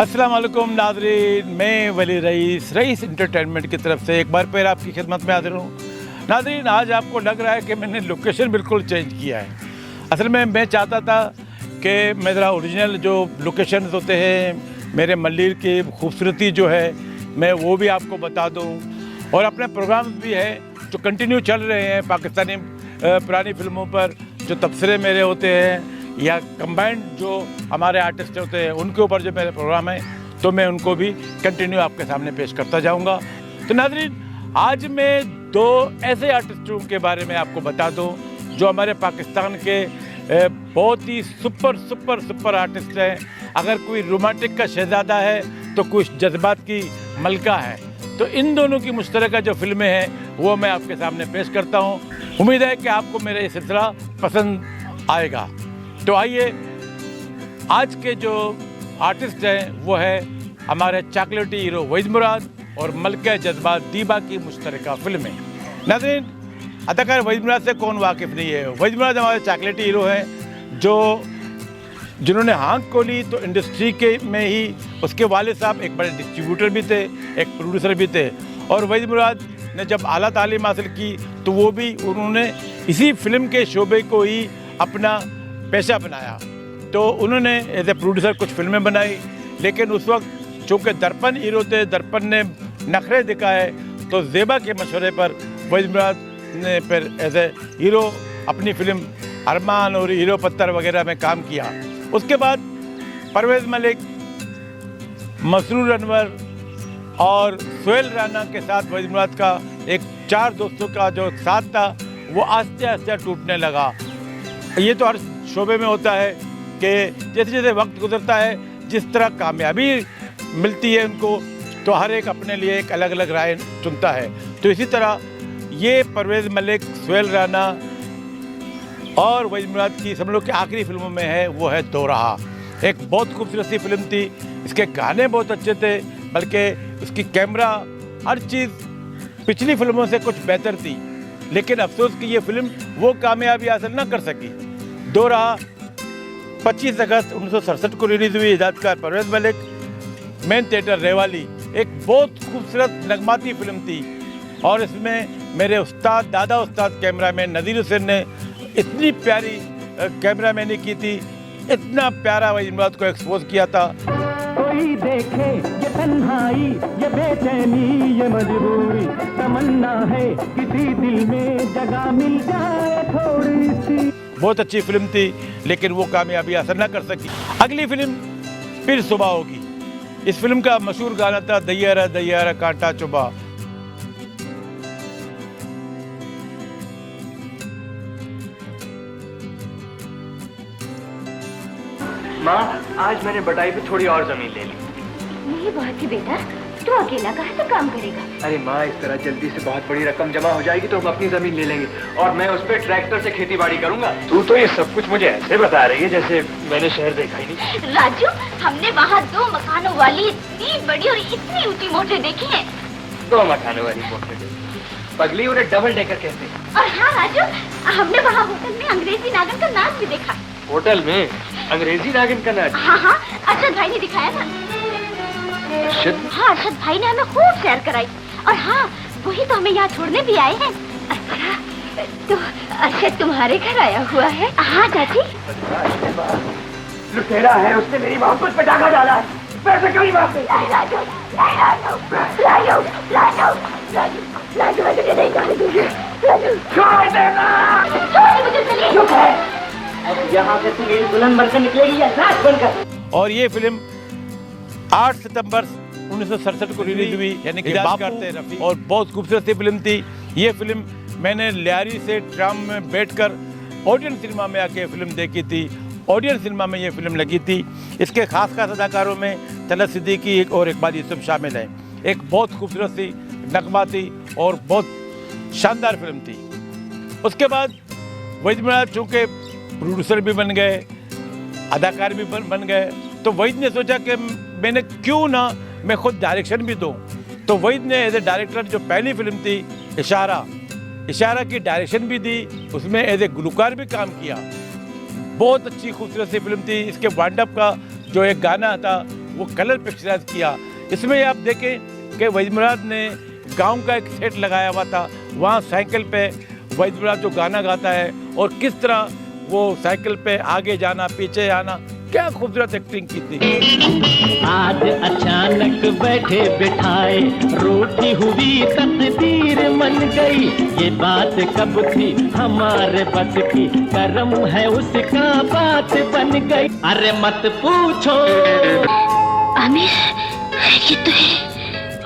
अस्सलाम वालेकुम नाज़रीन, मैं वली रईस इंटरटेनमेंट की तरफ से एक बार फिर आपकी खिदमत में हाजिर हूँ। नाज़रीन, आज आपको लग रहा है कि मैंने लोकेशन बिल्कुल चेंज किया है। असल में मैं चाहता था कि मेरा ओरिजिनल जो लोकेशन होते हैं, मेरे मल्लीर की खूबसूरती जो है, मैं वो भी आपको बता दूँ। और अपने प्रोग्राम भी है जो कंटिन्यू चल रहे हैं पाकिस्तानी पुरानी फिल्मों पर, जो तबसरे मेरे होते हैं या कंबाइंड जो हमारे आर्टिस्ट होते हैं उनके ऊपर जो मेरे प्रोग्राम है, तो मैं उनको भी कंटिन्यू आपके सामने पेश करता जाऊंगा। तो नाज़रीन, आज मैं दो ऐसे आर्टिस्टों के बारे में आपको बता दूं जो हमारे पाकिस्तान के बहुत ही सुपर आर्टिस्ट हैं। अगर कोई रोमांटिक का शहज़ादा है तो कुछ जज्बात की मलका है। तो इन दोनों की मुश्तरका जो फिल्में हैं वो मैं आपके सामने पेश करता हूँ। उम्मीद है कि आपको मेरा ये सिलसिला पसंद आएगा। तो आइए, आज के जो आर्टिस्ट हैं वो है हमारे चॉकलेटी हीरो वहीद मुराद और मलका जज्बात दीबा की मुश्तरका फिल्में। नाज़रीन, अदाकार वहीद मुराद से कौन वाकिफ़ नहीं है। वहीद मुराद हमारे चॉकलेटी हीरो हैं जिन्होंने हाँक खोली तो इंडस्ट्री के में ही उसके वालिद साहब एक बड़े डिस्ट्रीब्यूटर भी थे, एक प्रोड्यूसर भी थे। और वहीद मुराद ने जब आला तालीम हासिल की तो वो भी उन्होंने इसी फिल्म के शोबे को ही अपना पेशा बनाया। तो उन्होंने एज ए प्रोड्यूसर कुछ फिल्में बनाई, लेकिन उस वक्त चूँकि दर्पण हीरो थे, दर्पण ने नखरे दिखाए, तो ज़ेबा के मशवरे पर वहीद मुराद ने फिर एज ए हीरो अपनी फिल्म अरमान और हीरो पत्थर वगैरह में काम किया। उसके बाद परवेज़ मलिक, मसरूर अनवर और सोहेल राना के साथ वहीद मुराद का एक 4 दोस्तों का जो साथ था वो आस्ते आस्ते टूटने लगा। ये तो हर शोबे में होता है कि जैसे जैसे वक्त गुजरता है, जिस तरह कामयाबी मिलती है उनको, तो हर एक अपने लिए एक अलग अलग राय चुनता है। तो इसी तरह ये परवेज़ मलिक, सोहेल राना और वहीद मुराद की सब लोग की आखिरी फिल्मों में है वो है दो राह। एक बहुत खूबसूरत सी फिल्म थी, इसके गाने बहुत अच्छे थे, बल्कि उसकी कैमरा हर चीज़ पिछली फिल्मों से कुछ बेहतर थी। लेकिन अफसोस कि ये फिल्म वो कामयाबी हासिल ना कर सकी। दो राह 25 अगस्त 1967 को रिलीज़ हुई। हिदायतकार परवेज़ मलिक, मेन थिएटर रेवाली। एक बहुत खूबसूरत नगमाती फिल्म थी और इसमें मेरे उस्ताद, दादा उस्ताद कैमरामैन नज़ीर हुसैन ने इतनी प्यारी कैमरामैनी की थी, इतना प्यारा वहीद मुराद को एक्सपोज किया था। कोई देखे ये तन्हाई, ये बेचैनी, ये मजबूरी, तमन्ना है किसी दिल में जगह मिल जाए थोड़ी सी। बहुत अच्छी फिल्म थी, लेकिन वो कामयाबी हासिल ना कर सकी। अगली फिल्म फिर सुबह होगी। इस फिल्म का मशहूर गाना था दैयारा दैयारा कांटा चुबा। माँ, आज मैंने बटाई पे थोड़ी और जमीन ले ली। ये बात है बेटा, तू अकेला कहाँ से काम करेगा? अरे माँ, इस तरह जल्दी से बहुत बड़ी रकम जमा हो जाएगी तो हम अपनी जमीन ले लेंगे और मैं उस पर ट्रैक्टर से खेती बाड़ी करूंगा। तू तो ये सब कुछ मुझे ऐसे बता रही है जैसे मैंने शहर देखा ही नहीं। राजू, हमने वहाँ 2 मकानों वाली इतनी बड़ी और इतनी ऊंची मोटर देखी है। 2 मकानों वाली मोटर पगली, उन्हें डबल डेकर कहते हैं। और हाँ राजू, हमने वहाँ होटल में अंग्रेजी नागन का नाच भी देखा। होटल में अंग्रेजी नागिन का नाच? हाँ, अरशद भाई ने दिखाया था। हाँ, अरशद भाई ने हमें खूब सैर कराई। और हाँ, वही तो हमें यहाँ छोड़ने भी आए हैं। अच्छा, तो अरशद तुम्हारे घर आया हुआ है? हाँ चाची। लुटेरा है, उसने मेरी मोहब्बत पे डाका डाला है। पैसे कहीं वापस। छोड़ देना। यहाँ से तू दुल्हन बनकर निकलेगी या नाच बनकर। और ये फिल्म 8 सितंबर 1967 को रिलीज हुई, यानी कि बापू, और बहुत खूबसूरत सी फिल्म थी। ये फिल्म मैंने लियारी से ट्राम में बैठकर ओडियन सिनेमा में आके फिल्म देखी थी। ओडियन सिनेमा में ये फिल्म लगी थी। इसके खास अदाकारों में तलत सिद्दीकी और इकबाल यूसुफ शामिल हैं। एक बहुत खूबसूरत सी नगमाती और बहुत शानदार फिल्म थी। उसके बाद वहीद मुराद चूँकि प्रोड्यूसर भी बन गए, अदाकार भी बन गए, तो वहीद ने सोचा कि मैंने क्यों ना मैं खुद डायरेक्शन भी दूं। तो वहीद ने एज ए डायरेक्टर जो पहली फिल्म थी इशारा की डायरेक्शन भी दी, उसमें एज ए गुलकार भी काम किया। बहुत अच्छी खूबसूरत सी फिल्म थी। इसके वाइंड अप का जो एक गाना था वो कलर पिक्चराइज किया। इसमें आप देखें कि वहीद मुराद ने गांव का एक सेट लगाया हुआ था, वहाँ साइकिल पे वहीद मुराद जो गाना गाता है और किस तरह वो साइकिल पे आगे जाना पीछे आना, क्या खूबसूरत एक्टिंग की थी। आज अचानक बैठे बिठाए रूठी हुई तकदीर मन गई, ये बात कब थी हमारे बस की, करम है उसका बात बन गई। अरे मत पूछो। आमिर, ये तो है।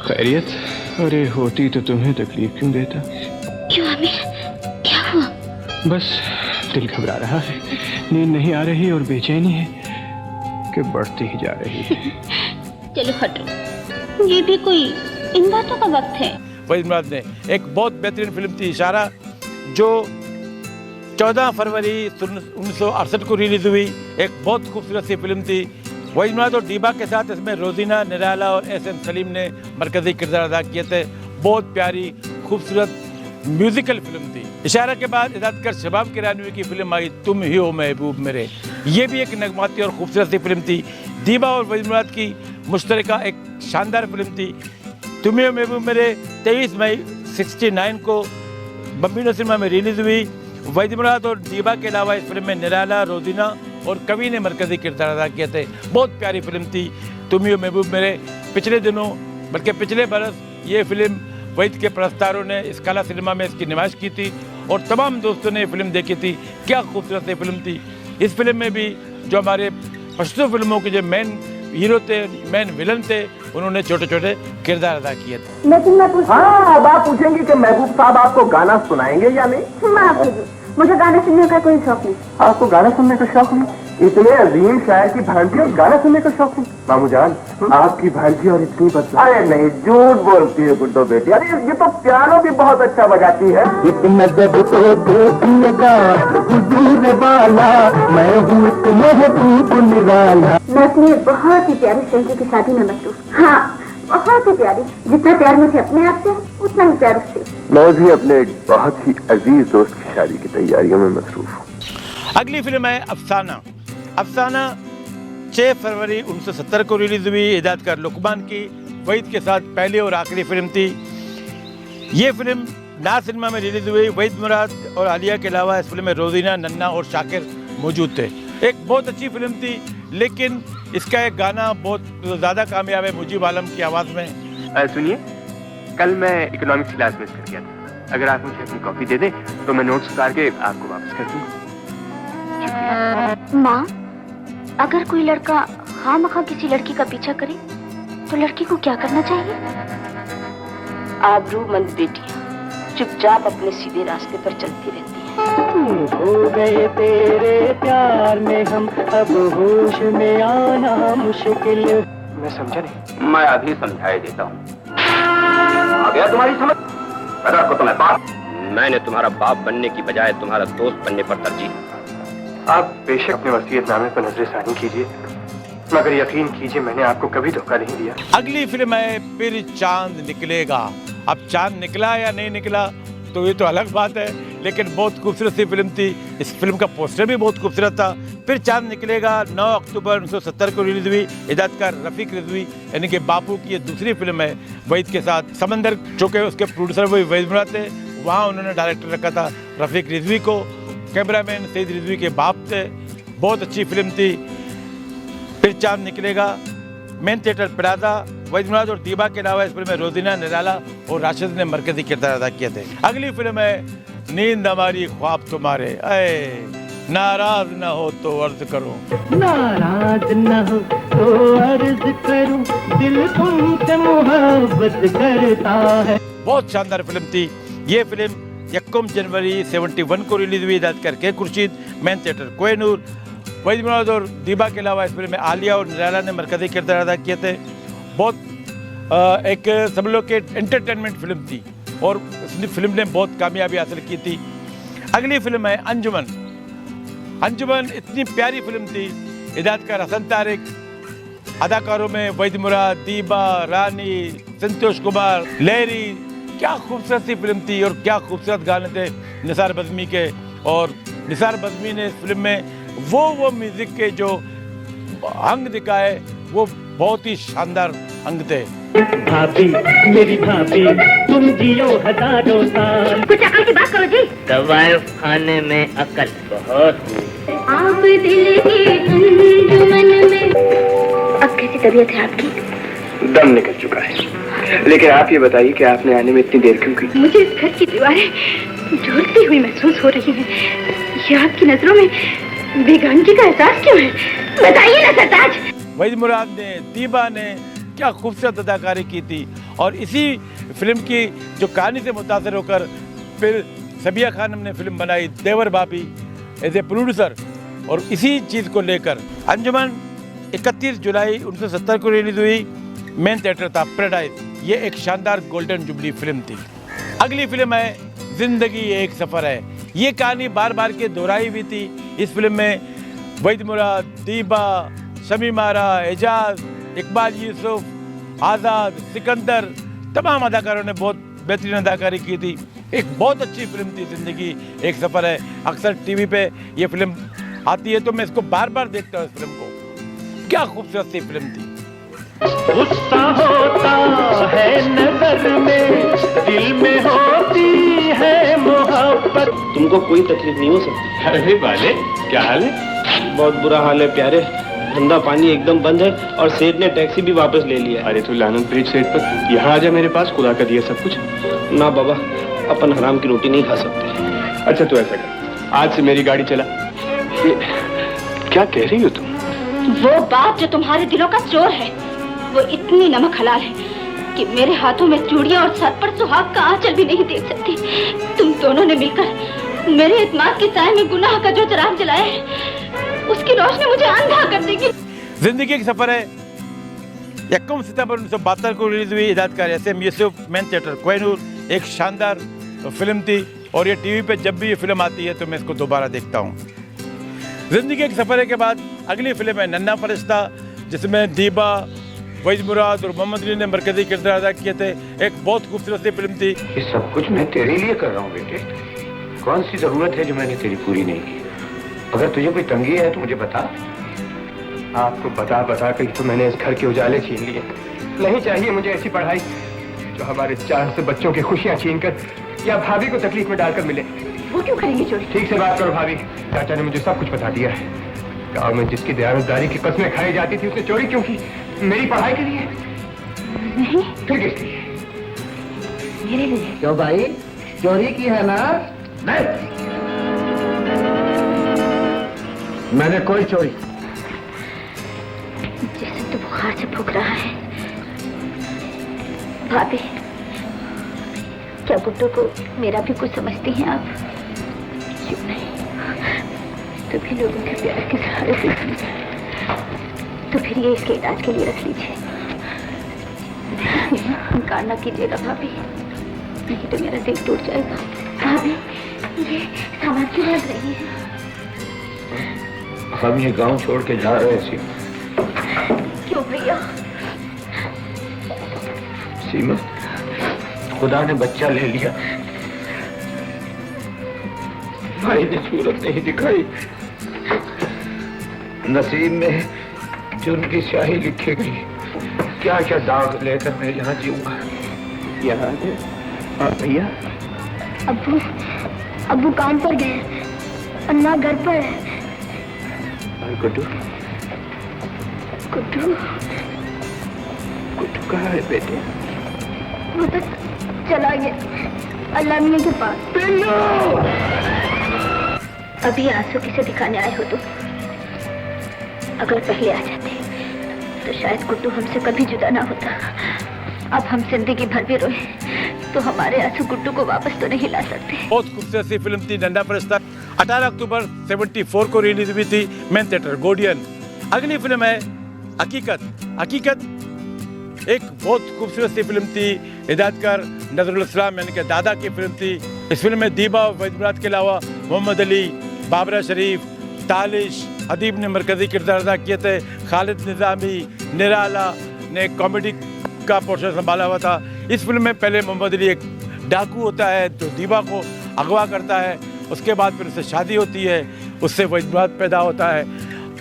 खैरियत? अरे होती तो तुम्हें तकलीफ क्यों देता? क्यों आमिर, क्या हुआ? बस दिल घबरा रहा है, नींद नहीं आ रही और बेचैनी है कि बढ़ती ही जा रही है। चलो हटो, ये भी कोई इन बातों का वक्त है। वहीद मुराद ने एक बहुत बेहतरीन फिल्म थी इशारा, जो 14 फरवरी 1968 को रिलीज हुई। एक बहुत खूबसूरत सी फिल्म थी। वहीद मुराद और दीबा के साथ इसमें रोजीना, निराला और एस.एम. सलीम ने मरकजी किरदार अदा किए थे। बहुत प्यारी खूबसूरत म्यूजिकल फिल्म थी। इशारा के बाद हिदायतकार शबाब किरानवी की फिल्म आई तुम ही हो महबूब मेरे, ये भी एक नगमाती और खूबसूरत सी फिल्म थी। दीबा और वहीद मुराद की मुश्तरका एक शानदार फिल्म थी। तुम ही हो महबूब मेरे 23 मई 69 को बम्बिनो सिनेमा में रिलीज हुई। वहीद मुराद और दीबा के अलावा इस फिल्म में निराला, रोजीना और कवि ने मरकजी किरदार अदा किए थे। बहुत प्यारी फिल्म थी तुम ही हो महबूब मेरे। पिछले दिनों बल्कि पिछले बरस ये फिल्म वहीद के परस्तारों ने स्काला सिनेमा में इसकी नुमाइश की थी और तमाम दोस्तों ने ये फिल्म देखी थी। क्या खूबसूरत ये फिल्म थी। इस फिल्म में भी जो हमारे पश्तो फिल्मों के जो मेन हीरो थे, मेन विलन थे, उन्होंने छोटे छोटे किरदार अदा किए थे। लेकिन मैं हाँ, अब आप पूछेंगे कि महबूब साहब आपको गाना सुनाएंगे या नहीं? माफ कीजिए, मुझे गाने सुनने का कोई शौक नहीं। आपको गाना सुनने का शौक नहीं? इतने अजीम शायर की भांजी और गाना सुनने का शौक नहीं? मामू जान, आपकी भांजी और इतनी बदला। अरे नहीं, झूठ बोलती है गुड्डो बेटी। अरे ये तो पियानो भी बहुत अच्छा बजाती है। इतना जब तो देखिएगा हुजूर वाला, मैं हूँ महबूब निराला। मैं अपनी बहुत ही प्यारी सहेली की शादी में मसरूफ। हाँ, बहुत ही प्यारी। जितना प्यार मुझे अपने आप से, उतना ही प्यार उससे। मैं भी अपने एक बहुत ही अजीज दोस्त की शादी की तैयारियों में मसरूफ हूँ। अगली फिल्म है अफसाना। अफसाना 6 फरवरी 1970 को रिलीज हुई। हिदायतकार लुकमान की वहीद के साथ पहली और आखिरी फिल्म थी। ये फिल्म नाज सिनेमा में रिलीज हुई। वहीद मुराद और आलिया के अलावा इस फिल्म में रोजीना, नन्ना और शाकिर मौजूद थे। एक बहुत अच्छी फिल्म थी, लेकिन इसका एक गाना बहुत ज़्यादा कामयाब है मुजीब आलम की आवाज़ में। सुनिए, कल मैं इकोनॉमिक्स क्लास मिस कर गया था। अगर आप मुझे अपनी कॉपी दे दें तो मैं नोट्स उतार के आपको वापस कर दूंगा। माँ, अगर कोई लड़का खामखा किसी लड़की का पीछा करे तो लड़की को क्या करना चाहिए? आबरूमंद बेटियां चुपचाप अपने सीधे रास्ते पर चलती रहती हैं। हो गए तेरे प्यार में हम, अब होश में आना मुश्किल। मैं समझा नहीं। मैं अभी समझाई देता हूँ। आ गया तुम्हारी समझ? अगर को तुम्हें बाप, मैंने तुम्हारा बाप बनने की बजाय तुम्हारा दोस्त बनने पर तरजीह। आप बेशक अपने वसीयतनामे पर नजरसानी कीजिए, मगर यकीन कीजिए मैंने आपको कभी धोखा नहीं दिया। अगली फिल्म है फिर चांद निकलेगा। अब चांद निकला या नहीं निकला तो ये तो अलग बात है, लेकिन बहुत खूबसूरत सी फिल्म थी। इस फिल्म का पोस्टर भी बहुत खूबसूरत था। फिर चांद निकलेगा 9 अक्टूबर 1970 को रिलीज हुई। हिदायतकार रफीक रिजवी यानी कि बापू की ये दूसरी फिल्म है वहीद के साथ। समंदर जो कि उसके प्रोड्यूसर वो वहीद मुराद थे, वहाँ उन्होंने डायरेक्टर रखा था रफीक रिजवी को। कैमरामैन सईद रिजवी के बाप थे। बहुत अच्छी फिल्म थी फिर चांद निकलेगा। Main theatre plaza. Waheed Murad और दीबा के अलावा इस फिल्म में रोजीना, निराला और राशिद ने मरकजी किरदार अदा किए थे। अगली फिल्म है नींद हमारी ख्वाब तुम्हारे। नाराज न हो तो अर्ज करो, नाराज न हो तो अर्ज करूं, दिल तुमसे मोहब्बत करता है। बहुत शानदार फिल्म थी। ये फिल्म 1 जनवरी 71 को रिलीज हुई। हिदायतकार के खुर्शीद, मेन थिएटर कोहिनूर। वहीद मुराद और दीबा के अलावा इस फिल्म में आलिया और निराला ने मरकजी किरदार अदा किए थे। बहुत एक सब लोग के एंटरटेनमेंट फिल्म थी और इस फिल्म ने बहुत कामयाबी हासिल की थी। अगली फिल्म है अंजुमन। अंजुमन इतनी प्यारी फिल्म थी। हिदायतकार हसन तारिक। अदाकारों में वहीद मुराद, दीबा, रानी, संतोष कुमार, लहरी। क्या खूबसूरत सी फिल्म थी और क्या खूबसूरत गाने थे निसार बज़मी के। और निसार बज़मी ने इस फिल्म में वो म्यूज़िक के जो अंग दिखाए वो बहुत ही शानदार अंग थे। भाभी मेरी भाभी तुम जियो हजारों साल। कुछ अकल की बात करो जी। दवाई खाने में अकल बहुत हुई। आप दिल के अंजुमन में। अब कैसी तबीयत है आपकी? दम निकल चुका है। लेकिन आप ये बताइए कि आपने आने में इतनी देर क्यों की? मुझे इस घर की दीवारें झूलती हुई महसूस हो रही हैं। ये आपकी नजरों में बेगानगी का एहसास क्यों है? बताइए ना सरताज। वहीद मुराद ने, दीबा ने क्या खूबसूरत अदाकारी की थी। और इसी फिल्म की जो कहानी से मुतासर होकर फिर सबिया खानम ने फिल्म बनाई देवर भाभी एज ए प्रोड्यूसर। और इसी चीज़ को लेकर अंजुमन 31 जुलाई 1970 को रिलीज हुई। मेन थिएटर था पैराडाइज। ये एक शानदार गोल्डन जुबली फिल्म थी। अगली फिल्म है जिंदगी एक सफ़र है। ये कहानी बार बार के दोहराई हुई थी। इस फिल्म में वहीद मुराद, दीबा, शमीम आरा, एजाज, इकबाल यूसुफ, आज़ाद, सिकंदर, तमाम अदाकारों ने बहुत बेहतरीन अदाकारी की थी। एक बहुत अच्छी फिल्म थी जिंदगी एक सफ़र है। अक्सर टीवी पे ये फिल्म आती है तो मैं इसको बार बार देखता हूँ। इस फिल्म को क्या खूबसूरत सी फिल्म थी। गुस्सा होता है नजर में, दिल में होती है मोहब्बत। तुमको कोई तकलीफ नहीं हो सकती। अरे वाले, क्या हाल है? बहुत बुरा हाल है प्यारे। धंधा पानी एकदम बंद है और सेठ ने टैक्सी भी वापस ले लिया। अरे तू लानत ब्रिज सेट पर यहाँ आ जा मेरे पास। खुदा का दिया सब कुछ। ना बाबा, अपन हराम की रोटी नहीं खा सकते। अच्छा तू ऐसा कर, आज से मेरी गाड़ी चला। क्या कह रही हो तुम? वो बात जो तुम्हारे दिलों का चोर है वो इतनी नमक हलाल है कि मेरे हाथों में चूड़ियां और सर पर सुहाग का आंचल भी नहीं देख सकती। तुम दोनों ने मिलकर मेरे इत्मीनान के साए में गुनाह का जो चिराग जलाया है उसकी रोशनी मुझे अंधा कर देगी। जिंदगी एक सफ़र है 1 सितंबर 1972 को रिलीज हुई। हिदायतकार SM Yusuf, main theatre Kohinoor. एक शानदार फिल्म थी और ये टीवी पे जब भी ये फिल्म आती है तो मैं इसको दोबारा देखता हूँ। जिंदगी एक सफ़र है के बाद अगली फिल्म है नन्हा फरिश्ता, जिसमें दीबा, वहीद मुराद और मोहम्मद अली ने मरकजी किरदार अदा किए थे। एक बहुत खूबसूरत सी फिल्म थी। ये सब कुछ मैं तेरे लिए कर रहा हूँ बेटे। कौन सी जरूरत है जो मैंने तेरी पूरी नहीं की? अगर तुझे कोई तंगी है तो मुझे बता। आपको बता बता कर तो मैंने इस घर के उजाले छीन लिए। नहीं चाहिए मुझे ऐसी पढ़ाई जो हमारे 4 से बच्चों की खुशियाँ छीन कर या भाभी को तकलीफ में डालकर मिले। वो क्यों करेंगे चोरी? ठीक से बात करो भाभी। चाचा ने मुझे सब कुछ बता दिया है। गाँव में जिसकी दयानतदारी की कस्में खाई जाती थी उसने चोरी क्यों की? मेरी पढ़ाई के लिए? नहीं, फिर किस लिए? मेरे लिए। क्यों भाई, चोरी की है ना? नहीं, मैंने कोई चोरी। जैसे तो बुखार से भूख रहा है। भाभी, क्या गुड्डू को मेरा भी कुछ समझती हैं आप? क्यों नहीं, सभी लोगों के प्यार के सहारे से तो फिर ये इसके इलाज के लिए रख लीजिए। इनकार ना कीजिएगा भाभी, नहीं तो मेरा दिल टूट जाएगा। भाभी, ये सामान क्यों रख रही है? हम ये गांव छोड़ के जा रहे हैं क्यों भैया? सीमा, खुदा ने बच्चा ले लिया। भाई ने सूरत नहीं दिखाई। नसीब में जो उनकी स्याही लिखी गई, क्या क्या दाग लेकर मैं यहाँ जीऊंगा। यहाँ भैया, अब्बू काम पर गए, अन्ना घर पर है। गुड्डू, गुड्डू, गुड्डू कहाँ है बेटे? वो तो चला गया अल्लाह मियां के पास। अभी आंसू किसे दिखाने आए हो तुम? अगर पहले आ जाते तो शायद गुड्डू हमसे कभी जुदा ना होता। अब हम जिंदगी भर भी रोए तो हमारे आंसू गुड्डू को वापस तो नहीं ला सकते। बहुत खूबसूरत सी फिल्म थी नन्हा फरिश्ता। 18 अक्टूबर 74 को रिलीज हुई थी मेन थिएटर गोडियन। अगली फिल्म है हकीकत। हकीकत एक बहुत खूबसूरत सी फिल्म थी। हिदायतकार नजरुल इस्लाम यानी कि दादा की फिल्म थी। इस फिल्म में दीबा और वहीद मुराद के अलावा मोहम्मद अली, बाबरा शरीफ, तालिश, अदीब ने मरकजी किरदार अदा किए थे। खालिद निज़ामी, निराला ने कॉमेडी का पोर्शन संभाला हुआ था। इस फिल्म में पहले मोहम्मद अली एक डाकू होता है जो दीबा को अगवा करता है। उसके बाद फिर उससे शादी होती है, उससे वहीद मुराद पैदा होता है।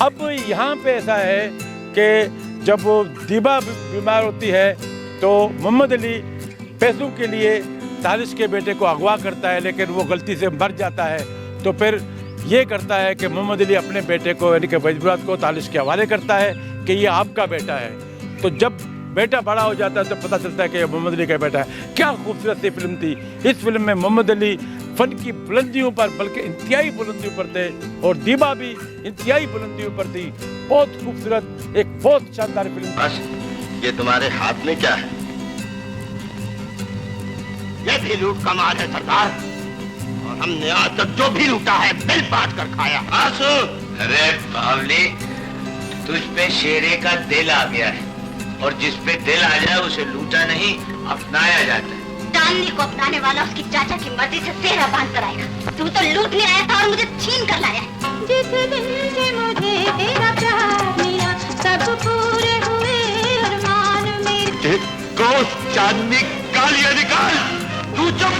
अब यहाँ पे ऐसा है कि जब वो दीबा बीमार होती है तो मोहम्मद अली पैसों के लिए तालिश के बेटे को अगवा करता है, लेकिन वो गलती से मर जाता है। तो फिर ये करता है कि मोहम्मद अली अपने बेटे को यानी कि वहीद मुराद को तालिश के हवाले करता है कि ये आपका बेटा है। तो जब बेटा बड़ा हो जाता है तो पता चलता है कि मोहम्मद अली का बेटा है। क्या खूबसूरत सी फिल्म थी। इस फिल्म में मोहम्मद अली फन की बुलंदियों पर, बल्कि इंतहाई बुलंदियों पर थे, और दीबा भी इंतहाई बुलंदियों पर थी। बहुत खूबसूरत, एक बहुत शानदार फिल्म। बस ये तुम्हारे हाथ में क्या है? ये भी लूट का माल है सरदार, और हमने आज तक जो भी लूटा है बिल बांट कर खाया। आंसू, अरे बावली, तुझ पे शेरे का दिल आ गया है, और जिस पे दिल आ जाए उसे लूटा नहीं अपनाया जाता है। चांदनी को अपनाने वाला उसकी चाचा की मर्जी से सेहरा बांध कर आएगा। तू तो लूटने आया था और मुझे छीन कर लाया। जिस दिन से मुझे तेरा प्यार मिला, सब पूरे हुए अरमान मेरे। को चांदनी कालिया निकाल, तू चुप।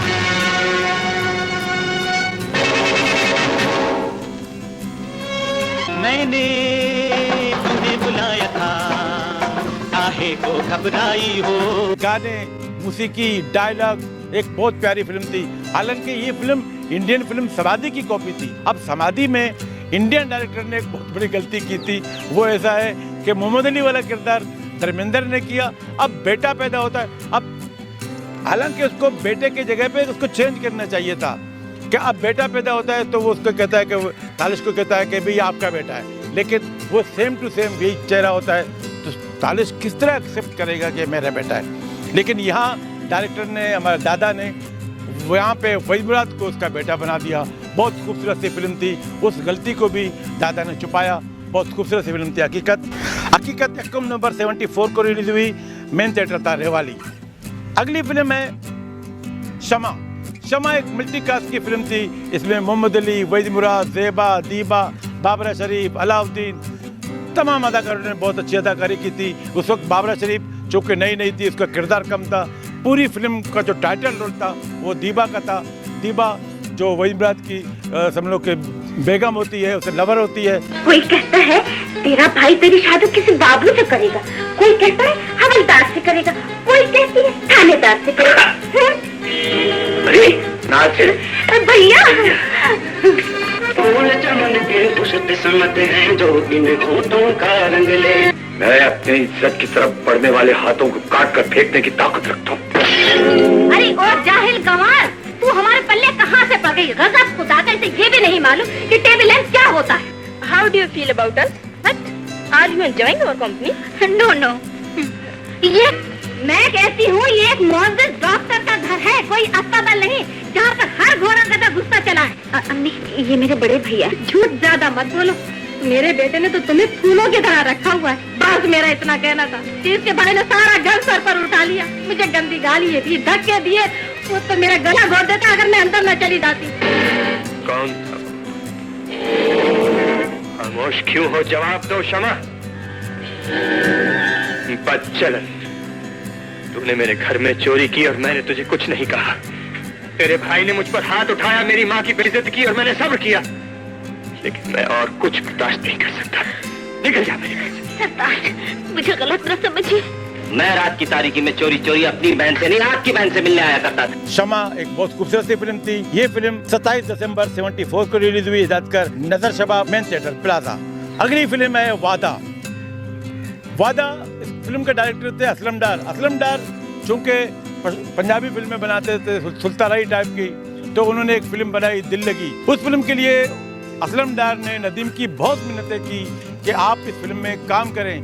मैंने तुम्हें बुलाया था, काहे को घबराई हो। गाने, मौसीकी, डायलॉग, एक बहुत प्यारी फिल्म थी। हालांकि ये फिल्म इंडियन फिल्म समाधि की कॉपी थी। अब समाधि में इंडियन डायरेक्टर ने एक बहुत बड़ी गलती की थी। वो ऐसा है कि मोहम्मद अली वाला किरदार धर्मेंद्र ने किया। अब बेटा पैदा होता है, अब हालांकि उसको बेटे की जगह पे उसको चेंज करना चाहिए था कि अब बेटा पैदा होता है तो वो उसको कहता है कि तालिश को कहता है कि भाई आपका बेटा है, लेकिन वो सेम टू सेम यही चेहरा होता है। तो तालिश किस तरह एक्सेप्ट करेगा कि मेरा बेटा है। लेकिन यहाँ डायरेक्टर ने, हमारे दादा ने यहाँ पे वहीद मुराद को उसका बेटा बना दिया। बहुत खूबसूरत सी फिल्म थी। उस गलती को भी दादा ने छुपाया। बहुत खूबसूरत सी फिल्म थी हकीकत। हकीकत 1 नवंबर 74 को रिलीज हुई। मेन थिएटर था रेवाली। अगली फिल्म है शमा। शमा एक मल्टीकास्ट की फिल्म थी। इसमें मोहम्मद अली, वहीद मुराद, ज़ेबा, दीबा, बाबरा शरीफ, अलाउद्दीन, तमाम अदाकारों ने बहुत अच्छी अदाकारी की थी। उस वक्त बाबरा शरीफ चूँकि नई थी, उसका किरदार कम था। पूरी फिल्म का जो टाइटल रोल था वो दीबा का था। दीबा जो वहीद मुराद की समझ के बेगम होती है, उसे लवर होती है। कोई कहता है तेरा भाई तेरी शादी किसी बाबू से करेगा, कोई कहता है हवलदार से करेगा, कोई कहती है थानेदार से करेगा। भैया फूल चमन के खुश किस्मत हैं जो इन होठों का रंग ले। मैं अपनी इज्जत की तरफ बढ़ने वाले हाथों को काट कर फेंकने की ताकत रखता हूँ। अरे और जाहिल गंवार, तू हमारे पल्ले कहाँ से पड़ गई? गजब खुदा का, इसे ये भी नहीं मालूम कि टेबल लैंप क्या होता है। How do you feel about us? What? Are you enjoying our company? No no, ये मैं कहती हूँ ये एक मुअज़्ज़िज़ डॉक्टर का घर है, कोई अस्पताल नहीं जहाँ पर हर घोड़ा गधा घुसता चला है। अम्मी, ये मेरे बड़े भैया। झूठ ज्यादा मत बोलो। मेरे बेटे ने तो तुम्हें फूलों की तरह रखा हुआ है। बस मेरा इतना कहना था। इसके भाई ने सारा घर सर पर उठा लिया, मुझे गंदी गाली दी, धक्के दिए। वो तो मेरा गला घोट देता अगर मैं अंदर न चली जाती। कौन था? खामोश क्यों हो? जवाब दो शमा। बदचलन, तूने मेरे घर में चोरी की और मैंने तुझे कुछ नहीं कहा। तेरे भाई ने मुझ पर हाथ उठाया, मेरी माँ की बेइज्जती की और मैंने सब्र किया, लेकिन मैं और कुछ बर्दाश्त नहीं कर सकता। निकल जा मेरे घर से। सरताज, मुझे गलत न समझिए। मैं रात की तारीकी में चोरी चोरी अपनी बहन से नहीं, आपकी बहन से मिलने आया करता था। शमा एक बहुत खूबसूरत सी फिल्म थी। ये फिल्म 27 दिसंबर 74 को रिलीज हुई। हिदायत कर नजर शबाब, मेन थिएटर प्लाजा। अगली फिल्म है वादा। वादा, इस फिल्म के डायरेक्टर थे असलम डार। असलम डार चूँकि पंजाबी फिल्में बनाते थे सुल्तानाई टाइप की, तो उन्होंने एक फिल्म बनाई दिल लगी। उस फिल्म के लिए असलम डार ने नदीम की बहुत मिन्नतें की कि आप इस फिल्म में काम करें।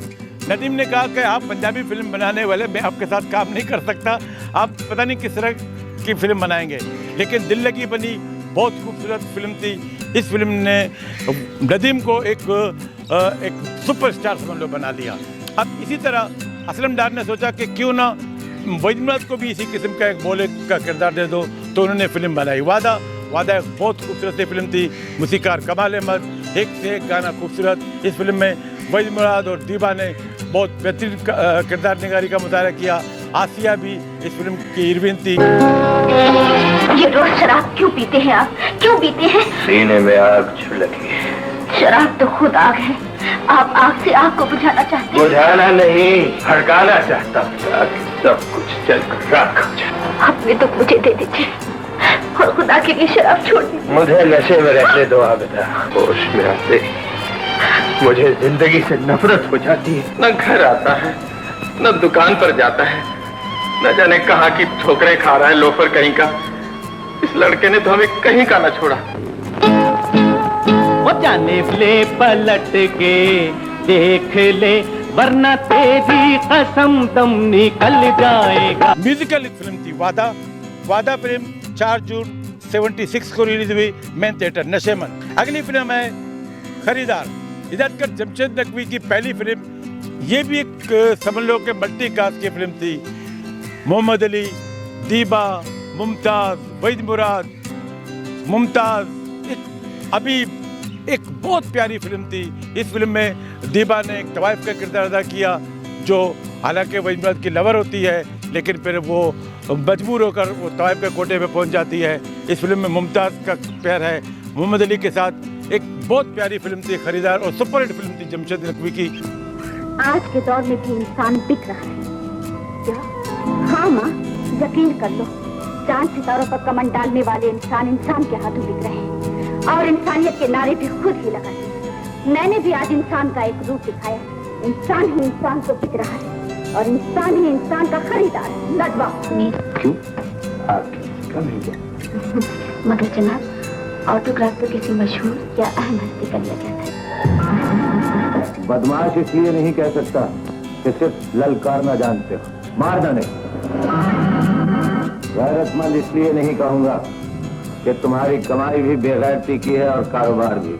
नदीम ने कहा कि आप पंजाबी फिल्म बनाने वाले, मैं आपके साथ काम नहीं कर सकता, आप पता नहीं किस तरह की फिल्म बनाएंगे। लेकिन दिल लगी बनी, बहुत खूबसूरत फिल्म थी। इस फिल्म ने नदीम को एक सुपरस्टार समझ लो बना दिया। अब इसी तरह असलम डार ने सोचा कि क्यों ना वहीद मुराद को भी इसी किस्म का एक बोले का किरदार दे दो, तो उन्होंने फिल्म बनाई वादा। वादा एक बहुत खूबसूरत सी फिल्म थी। मूसीकार कमाल अहमद, एक से एक गाना खूबसूरत। इस फिल्म में वहीद मुराद और दीबा ने बहुत बेहतरीन किरदार निगारी का मुजाहरा किया। आसिया भी इस फिल्म की हीरोइन थी। ये रोज शराब क्यों पीते हैं आप? क्यों पीते हैं? सीने में आग छुलकी है। शराब तो खुद आग है। आप आग से आग को बुझाना चाहते हैं। बुझाना नहीं, भड़काना चाहता हूँ ताकि सब कुछ जलकर राख हो जाए। अपने दुख मुझे दे दीजिए और खुदा के लिए शराब छोड़ दीजिए। मुझे नशे में रहने दो आबिदा। होश में आते मुझे जिंदगी से नफरत हो जाती है। न घर आता है, न दुकान पर जाता है, न जाने कहाँ की ठोकरें खा रहा है लोफर कहीं का। इस लड़के ने तो हमें कहीं का न छोड़ा। वो जाने ले पलट के देख ले, वरना तेरी कसम दम निकल जाएगा। म्यूजिकल फिल्म थी वादा। वादा फिल्म 4 जून 76 को रिलीज हुई मेन थिएटर नशेमन। अगली फिल्म है खरीदार, हिदायतकार जमशेद नकवी की पहली फिल्म। ये भी एक समझ लो कि मल्टी कास्ट की फिल्म थी। मोहम्मद अली, दीबा, मुमताज, वहीद मुराद, मुमताज, अभी एक बहुत प्यारी फिल्म थी। इस फिल्म में दीबा ने एक तवाइफ का किरदार अदा किया, जो हालांकि वहीद मुराद की लवर होती है, लेकिन फिर वो मजबूर होकर वो तवाइफ के कोटे पे पहुंच जाती है। इस फिल्म में मुमताज का प्यार है मोहम्मद अली के साथ। एक बहुत प्यारी फिल्म थी खरीदार और सुपरहिट फिल्म थी जमशेद नकवी की। आज के दौर में भी इंसान बिक रहा है। क्या? हाँ माँ, यकीन कर लो, चांद सितारों पर कमन डालने वाले इंसान के हाथों बिक रहे हैं और इंसानियत के नारे भी खुद ही लगाते हैं। मैंने भी आज इंसान का एक रूप दिखाया। इंसान ही इंसान को बिक रहा है और इंसान ही इंसान का खरीदार है। नजवा क्यों? आपका नहीं क्या? मगर जनाब, ऑटोग्राफ तो किसी मशहूर या अहम हस्ती का लिया जाता है। बदमाश इसलिए नहीं कह सकता कि सिर्फ ललकारना जानते हो, मारना नहीं। गैरतमंद इसलिए नहीं कहूंगा कि तुम्हारी कमाई भी बेगैरती की है और कारोबार भी।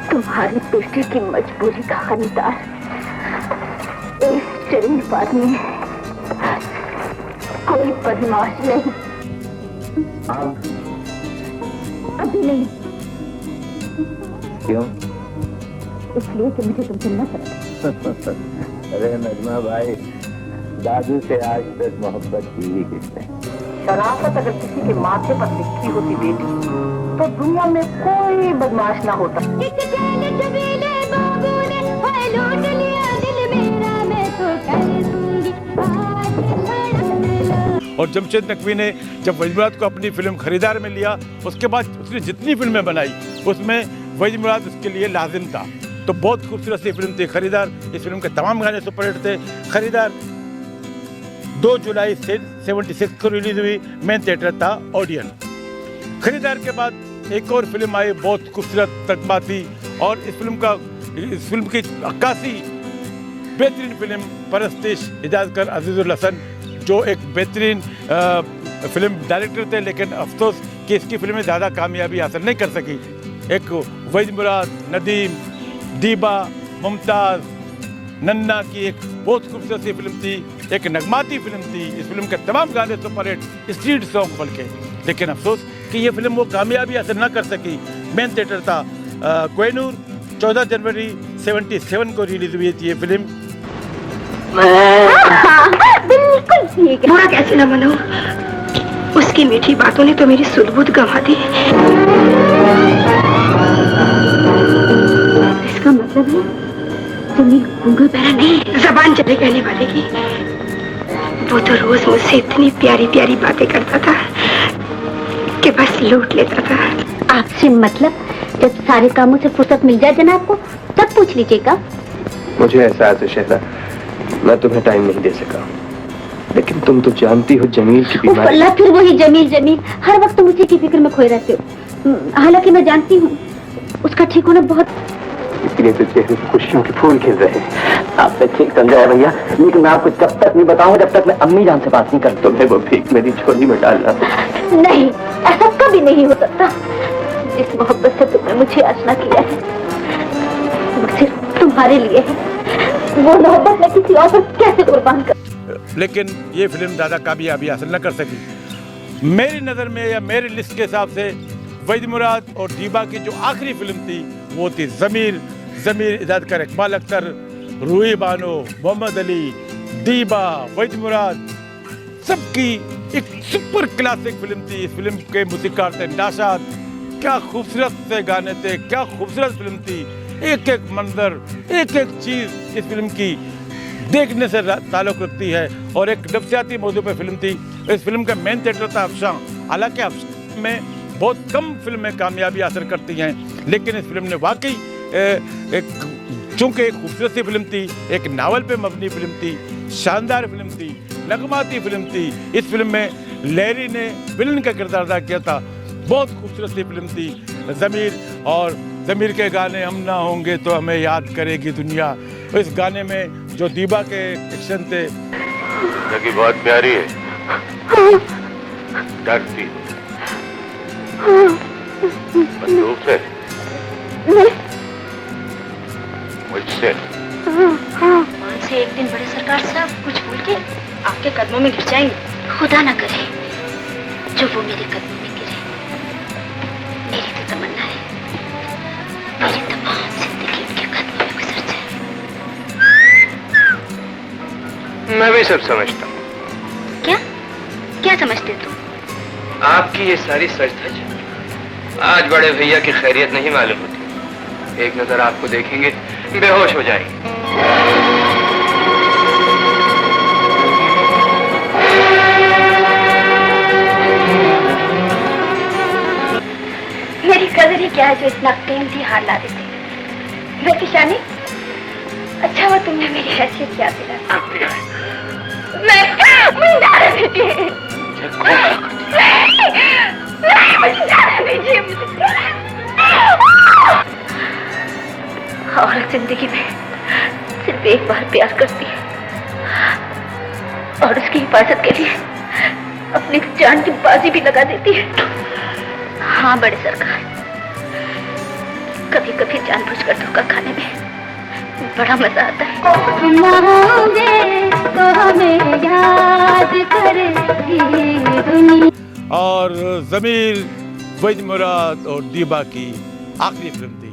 तुम्हारी बेटे की मजबूरी का खरीदार एक शरीफ आदमी है, कोई बदमाश नहीं। अभी नहीं। क्यों? इसलिए कि मुझे तुमसे नफरत है। अरे नजमा भाई, दादू से आज तक मोहब्बत की ही किसने? शराफत अगर किसी के माथे पर लिखी होती बेटी, तो दुनिया में कोई बदमाश ना होता। और जमशेद नकवी ने जब वहीद मुराद को अपनी फिल्म खरीदार में लिया, उसके बाद उसने जितनी फिल्में बनाई उसमें वहीद मुराद उसके लिए लाजिम था। तो बहुत खूबसूरत सी फिल्म थी खरीदार। इस फिल्म के तमाम गाने सुपरहिट थे। खरीदार 2 जुलाई 76 को रिलीज हुई। मेन थिएटर था ओडियन। खरीदार के बाद एक और फिल्म आई, बहुत खूबसूरत तकबा थी। और इस फिल्म की अक्कासी बेहतरीन फिल्म परस्तिश, हिदायतकार अजीजुल हसन, जो एक बेहतरीन फिल्म डायरेक्टर थे, लेकिन अफसोस कि इसकी फिल्में ज़्यादा कामयाबी हासिल नहीं कर सकी। एक वहीद मुराद, नदीम, दीबा, मुमताज़, नन्ना की एक बहुत खूबसूरत सी फिल्म थी, एक नगमाती फिल्म थी। इस फिल्म के तमाम गाने सुपरहिट, स्ट्रीट सॉन्ग बल्कि। लेकिन अफसोस कि ये फिल्म वो कामयाबी हासिल ना कर सकी। मेन थिएटर था कोहिनूर। 14 जनवरी 77 को रिलीज हुई थी ये फिल्म। बिल्कुल ठीक है। बुरा कैसे न मनाऊं, उसकी मीठी बातों ने तो मेरी सुध-बुध गंवा दी। इसका मतलब है जमीन गूंगा पैरा नहीं, जबान चले कहने वाले की। वो तो रोज मुझसे इतनी प्यारी प्यारी बातें करता था कि बस लूट लेता था। आपसे मतलब जब सारे कामों से फुर्सत मिल जाए जनाब को, तब पूछ लीजिएगा। मुझे एहसास है शहरा, मैं तुम्हें टाइम नहीं दे सका, लेकिन तुम तो जानती हो जमील की बीमारी। अल्लाह, फिर वही जमील हर वक्त तुम उसी की फिक्र में खोए रहते हो। हालांकि मैं जानती हूँ उसका ठीक होना बहुत। इसलिए तो चेहरे पे खुशियों के फूल खिल रहे हैं। आपसे ठीक समझा है भैया, लेकिन मैं आपको जब तक नहीं बताऊं जब तक मैं अम्मी जान से बात नहीं कर। तुम्हें वो भीख मेरी झोली में डालना। नहीं, ऐसा कभी नहीं हो सकता। जिस मोहब्बत से तुमने मुझे आशना किया है वो सिर्फ तुम्हारे लिए है। वो मोहब्बत मैं किसी और पर कैसे कुर्बान कर। लेकिन ये फिल्म ज़्यादा कामयाबी हासिल न कर सकी। मेरी नज़र में या मेरी लिस्ट के हिसाब से वहीद मुराद और दीबा की जो आखिरी फिल्म थी वो थी ज़मीर। हिदायतकार इकबाल अख्तर, रूही बानो, मोहम्मद अली, दीबा, वहीद मुराद, सबकी एक सुपर क्लासिक फिल्म थी। इस फिल्म के मूसीकार थे नाशाद, क्या खूबसूरत से गाने थे, क्या खूबसूरत फिल्म थी। एक एक मंजर, एक एक चीज़ इस फिल्म की देखने से ताल्लुक़ रखती है और एक नफ्सियाती मौजू पर फिल्म थी। इस फिल्म का मेन थिएटर था अफशां। हालांकि अफशां में बहुत कम फिल्में कामयाबी हासिल करती हैं, लेकिन इस फिल्म ने वाकई चूँकि एक खूबसूरत सी फिल्म थी, एक नावल पे मबनी फिल्म थी, शानदार फिल्म थी, नगमाती फिल्म थी। इस फिल्म में लहरी ने विलन का किरदार अदा किया था। बहुत खूबसूरत सी फिल्म थी ज़मीर, और ज़मीर के गाने हम ना होंगे तो हमें याद करेगी दुनिया। इस गाने में जो दीबा के एक्शन थे, जिंदगी बहुत प्यारी है, डरती बंदूक से, मुझसे। मान से एक दिन बड़े सरकार साहब कुछ भूल के आपके कदमों में गिर जाएंगे। खुदा ना करे जो वो मेरे कदमों में गिरे। मेरी तो तमन्ना है मेरी तमाम जिंदगी उनके कदमों में गुजर जाए। मैं भी सब समझता हूँ। क्या क्या समझते तुम? आपकी ये सारी सच धज आज बड़े भैया की खैरियत नहीं मालूम होती। एक नजर आपको देखेंगे बेहोश हो जाएंगे। मेरी कदर ही क्या है जो इतना कीमती हार ला देते। मैं किशानी, अच्छा हुआ तुमने मेरी हैसियत याद दिला। मुझे जाने दीजिए, मुझे जाने दीजिए। औरत जिंदगी में सिर्फ एक बार प्यार करती है और उसकी हिफाजत के लिए अपनी जान की बाजी भी लगा देती है। हाँ बड़े सरकार, कभी कभी जानबूझकर धोखा खाने में बड़ा मजा आता है। तो हमें याद करेगी दुनिया। और ज़मीर वहीद मुराद और दीबा की आखिरी फिल्म थी।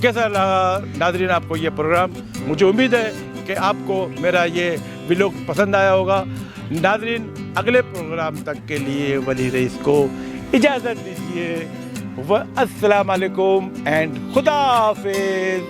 कैसा लगा नाज़रीन आपको ये प्रोग्राम? मुझे उम्मीद है कि आपको मेरा ये व्लॉग पसंद आया होगा। नाज़रीन, अगले प्रोग्राम तक के लिए वली रईस को इजाज़त दीजिए। अस्सलाम वालेकुम एंड खुदा हाफिज़।